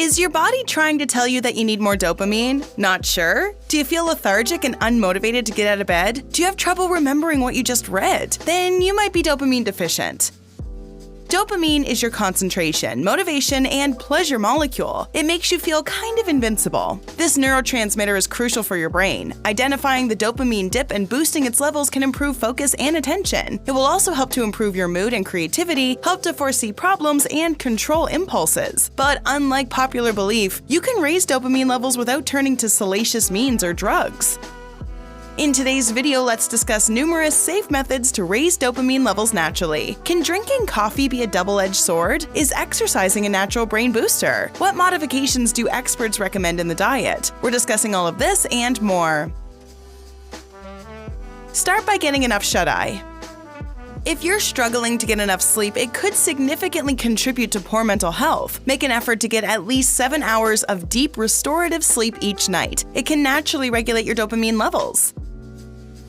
Is your body trying to tell you that you need more dopamine? Not sure? Do you feel lethargic and unmotivated to get out of bed? Do you have trouble remembering what you just read? Then you might be dopamine deficient. Dopamine is your concentration, motivation, and pleasure molecule. It makes you feel kind of invincible. This neurotransmitter is crucial for your brain. Identifying the dopamine dip and boosting its levels can improve focus and attention. It will also help to improve your mood and creativity, help to foresee problems, and control impulses. But unlike popular belief, you can raise dopamine levels without turning to salacious means or drugs. In today's video, let's discuss numerous safe methods to raise dopamine levels naturally. Can drinking coffee be a double-edged sword? Is exercising a natural brain booster? What modifications do experts recommend in the diet? We're discussing all of this and more. Start by getting enough shut-eye. If you're struggling to get enough sleep, it could significantly contribute to poor mental health. Make an effort to get at least 7 hours of deep, restorative sleep each night. It can naturally regulate your dopamine levels.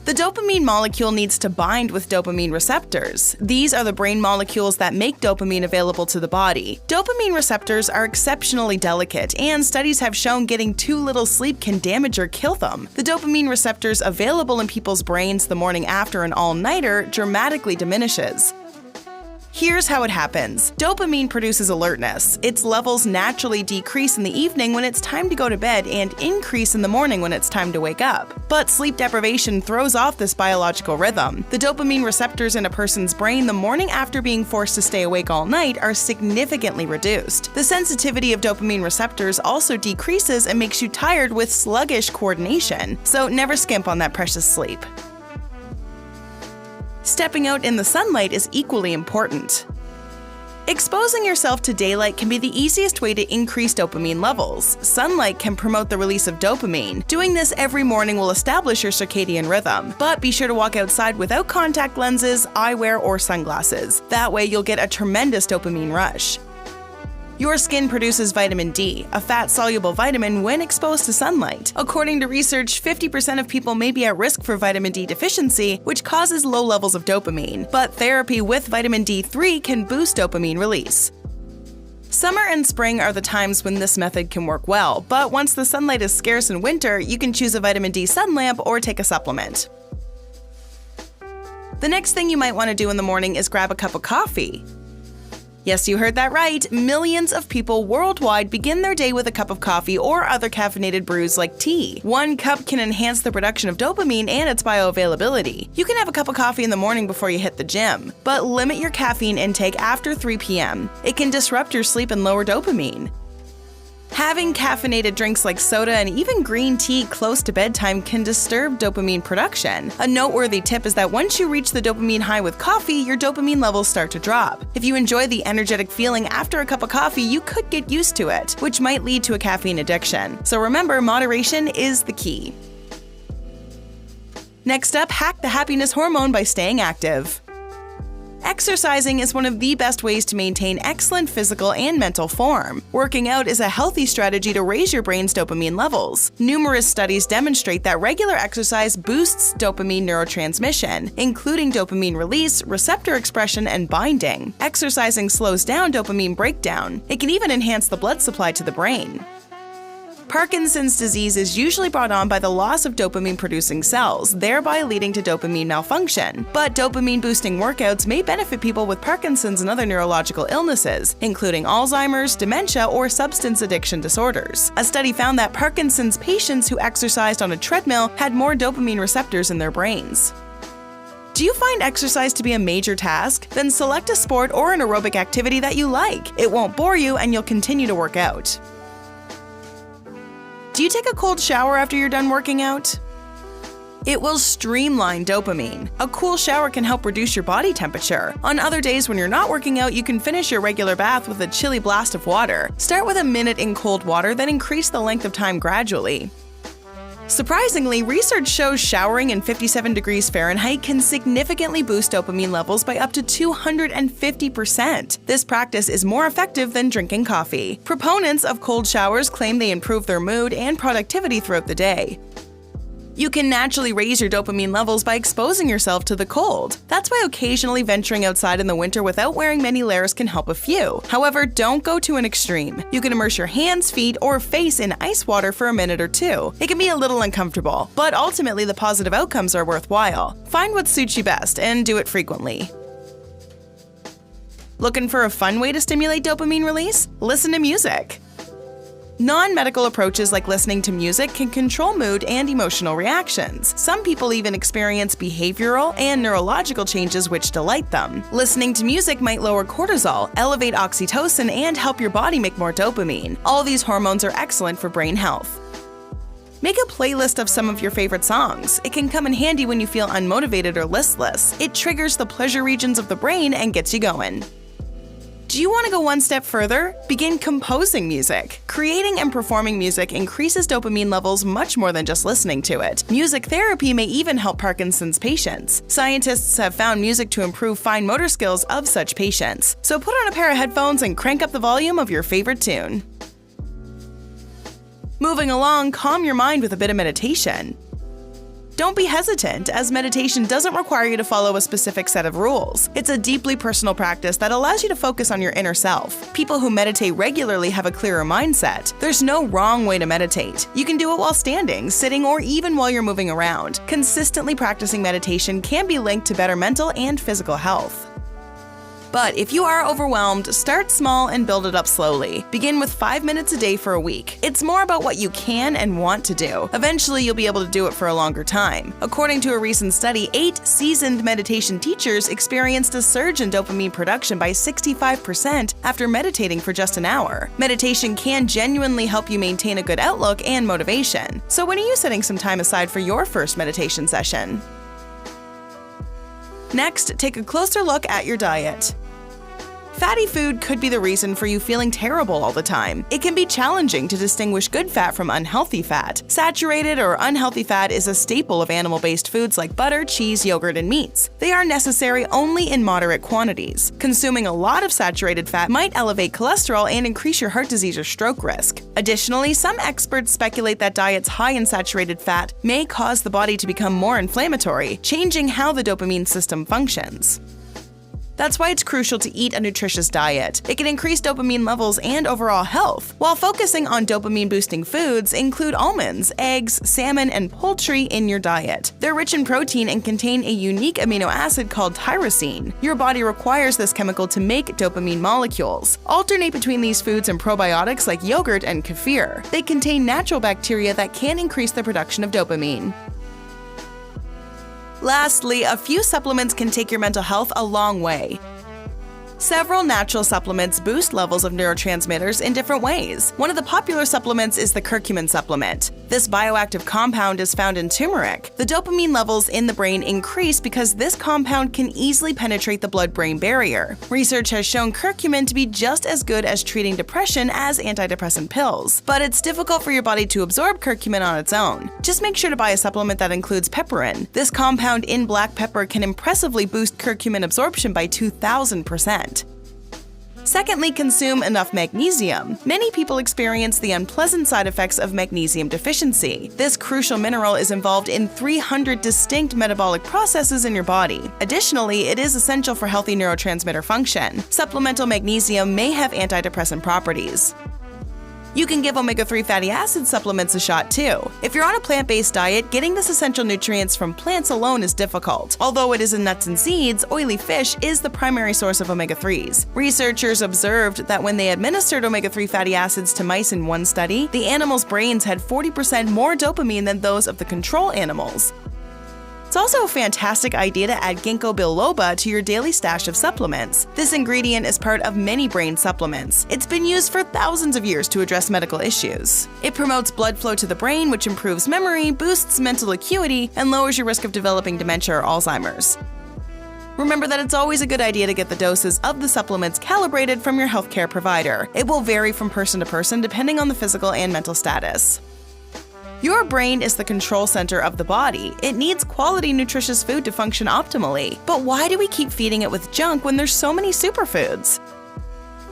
The dopamine molecule needs to bind with dopamine receptors. These are the brain molecules that make dopamine available to the body. Dopamine receptors are exceptionally delicate, and studies have shown getting too little sleep can damage or kill them. The dopamine receptors available in people's brains the morning after an all-nighter dramatically diminishes. Here's how it happens. Dopamine produces alertness. Its levels naturally decrease in the evening when it's time to go to bed and increase in the morning when it's time to wake up. But sleep deprivation throws off this biological rhythm. The dopamine receptors in a person's brain the morning after being forced to stay awake all night are significantly reduced. The sensitivity of dopamine receptors also decreases and makes you tired with sluggish coordination, so never skimp on that precious sleep. Stepping out in the sunlight is equally important. Exposing yourself to daylight can be the easiest way to increase dopamine levels. Sunlight can promote the release of dopamine. Doing this every morning will establish your circadian rhythm, but be sure to walk outside without contact lenses, eyewear, or sunglasses. That way you'll get a tremendous dopamine rush. Your skin produces vitamin D, a fat-soluble vitamin, when exposed to sunlight. According to research, 50% of people may be at risk for vitamin D deficiency, which causes low levels of dopamine. But therapy with vitamin D3 can boost dopamine release. Summer and spring are the times when this method can work well, but once the sunlight is scarce in winter, you can choose a vitamin D sun lamp or take a supplement. The next thing you might want to do in the morning is grab a cup of coffee. Yes, you heard that right. Millions of people worldwide begin their day with a cup of coffee or other caffeinated brews like tea. 1 cup can enhance the production of dopamine and its bioavailability. You can have a cup of coffee in the morning before you hit the gym, but limit your caffeine intake after 3 p.m. It can disrupt your sleep and lower dopamine. Having caffeinated drinks like soda and even green tea close to bedtime can disturb dopamine production. A noteworthy tip is that once you reach the dopamine high with coffee, your dopamine levels start to drop. If you enjoy the energetic feeling after a cup of coffee, you could get used to it, which might lead to a caffeine addiction. So remember, moderation is the key. Next up, hack the happiness hormone by staying active. Exercising is one of the best ways to maintain excellent physical and mental form. Working out is a healthy strategy to raise your brain's dopamine levels. Numerous studies demonstrate that regular exercise boosts dopamine neurotransmission, including dopamine release, receptor expression, and binding. Exercising slows down dopamine breakdown. It can even enhance the blood supply to the brain. Parkinson's disease is usually brought on by the loss of dopamine-producing cells, thereby leading to dopamine malfunction. But dopamine-boosting workouts may benefit people with Parkinson's and other neurological illnesses, including Alzheimer's, dementia, or substance addiction disorders. A study found that Parkinson's patients who exercised on a treadmill had more dopamine receptors in their brains. Do you find exercise to be a major task? Then select a sport or an aerobic activity that you like. It won't bore you and you'll continue to work out. Do you take a cold shower after you're done working out? It will streamline dopamine. A cool shower can help reduce your body temperature. On other days when you're not working out, you can finish your regular bath with a chilly blast of water. Start with a minute in cold water, then increase the length of time gradually. Surprisingly, research shows showering in 57 degrees Fahrenheit can significantly boost dopamine levels by up to 250%. This practice is more effective than drinking coffee. Proponents of cold showers claim they improve their mood and productivity throughout the day. You can naturally raise your dopamine levels by exposing yourself to the cold. That's why occasionally venturing outside in the winter without wearing many layers can help a few. However, don't go to an extreme. You can immerse your hands, feet, or face in ice water for a minute or two. It can be a little uncomfortable, but ultimately the positive outcomes are worthwhile. Find what suits you best and do it frequently. Looking for a fun way to stimulate dopamine release? Listen to music. Non-medical approaches like listening to music can control mood and emotional reactions. Some people even experience behavioral and neurological changes which delight them. Listening to music might lower cortisol, elevate oxytocin, and help your body make more dopamine. All these hormones are excellent for brain health. Make a playlist of some of your favorite songs. It can come in handy when you feel unmotivated or listless. It triggers the pleasure regions of the brain and gets you going. Do you want to go one step further? Begin composing music. Creating and performing music increases dopamine levels much more than just listening to it. Music therapy may even help Parkinson's patients. Scientists have found music to improve fine motor skills of such patients. So put on a pair of headphones and crank up the volume of your favorite tune. Moving along, calm your mind with a bit of meditation. Don't be hesitant, as meditation doesn't require you to follow a specific set of rules. It's a deeply personal practice that allows you to focus on your inner self. People who meditate regularly have a clearer mindset. There's no wrong way to meditate. You can do it while standing, sitting, or even while you're moving around. Consistently practicing meditation can be linked to better mental and physical health. But if you are overwhelmed, start small and build it up slowly. Begin with 5 minutes a day for a week. It's more about what you can and want to do. Eventually, you'll be able to do it for a longer time. According to a recent study, 8 seasoned meditation teachers experienced a surge in dopamine production by 65% after meditating for just an hour. Meditation can genuinely help you maintain a good outlook and motivation. So when are you setting some time aside for your first meditation session? Next, take a closer look at your diet. Fatty food could be the reason for you feeling terrible all the time. It can be challenging to distinguish good fat from unhealthy fat. Saturated or unhealthy fat is a staple of animal-based foods like butter, cheese, yogurt, and meats. They are necessary only in moderate quantities. Consuming a lot of saturated fat might elevate cholesterol and increase your heart disease or stroke risk. Additionally, some experts speculate that diets high in saturated fat may cause the body to become more inflammatory, changing how the dopamine system functions. That's why it's crucial to eat a nutritious diet. It can increase dopamine levels and overall health. While focusing on dopamine-boosting foods, include almonds, eggs, salmon, and poultry in your diet. They're rich in protein and contain a unique amino acid called tyrosine. Your body requires this chemical to make dopamine molecules. Alternate between these foods and probiotics like yogurt and kefir. They contain natural bacteria that can increase the production of dopamine. Lastly, a few supplements can take your mental health a long way. Several natural supplements boost levels of neurotransmitters in different ways. One of the popular supplements is the curcumin supplement. This bioactive compound is found in turmeric. The dopamine levels in the brain increase because this compound can easily penetrate the blood-brain barrier. Research has shown curcumin to be just as good as treating depression as antidepressant pills, but it's difficult for your body to absorb curcumin on its own. Just make sure to buy a supplement that includes pepperin. This compound in black pepper can impressively boost curcumin absorption by 2,000%. Secondly, consume enough magnesium. Many people experience the unpleasant side effects of magnesium deficiency. This crucial mineral is involved in 300 distinct metabolic processes in your body. Additionally, it is essential for healthy neurotransmitter function. Supplemental magnesium may have antidepressant properties. You can give omega-3 fatty acid supplements a shot too. If you're on a plant-based diet, getting this essential nutrients from plants alone is difficult. Although it is in nuts and seeds, oily fish is the primary source of omega-3s. Researchers observed that when they administered omega-3 fatty acids to mice in one study, the animals' brains had 40% more dopamine than those of the control animals. It's also a fantastic idea to add ginkgo biloba to your daily stash of supplements. This ingredient is part of many brain supplements. It's been used for thousands of years to address medical issues. It promotes blood flow to the brain, which improves memory, boosts mental acuity, and lowers your risk of developing dementia or Alzheimer's. Remember that it's always a good idea to get the doses of the supplements calibrated from your healthcare provider. It will vary from person to person depending on the physical and mental status. Your brain is the control center of the body. It needs quality, nutritious food to function optimally. But why do we keep feeding it with junk when there's so many superfoods?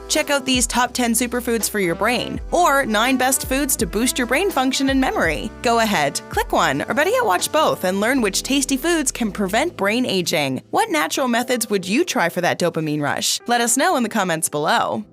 Check out these top 10 superfoods for your brain, or 9 best foods to boost your brain function and memory. Go ahead, click one, or better yet watch both and learn which tasty foods can prevent brain aging. What natural methods would you try for that dopamine rush? Let us know in the comments below.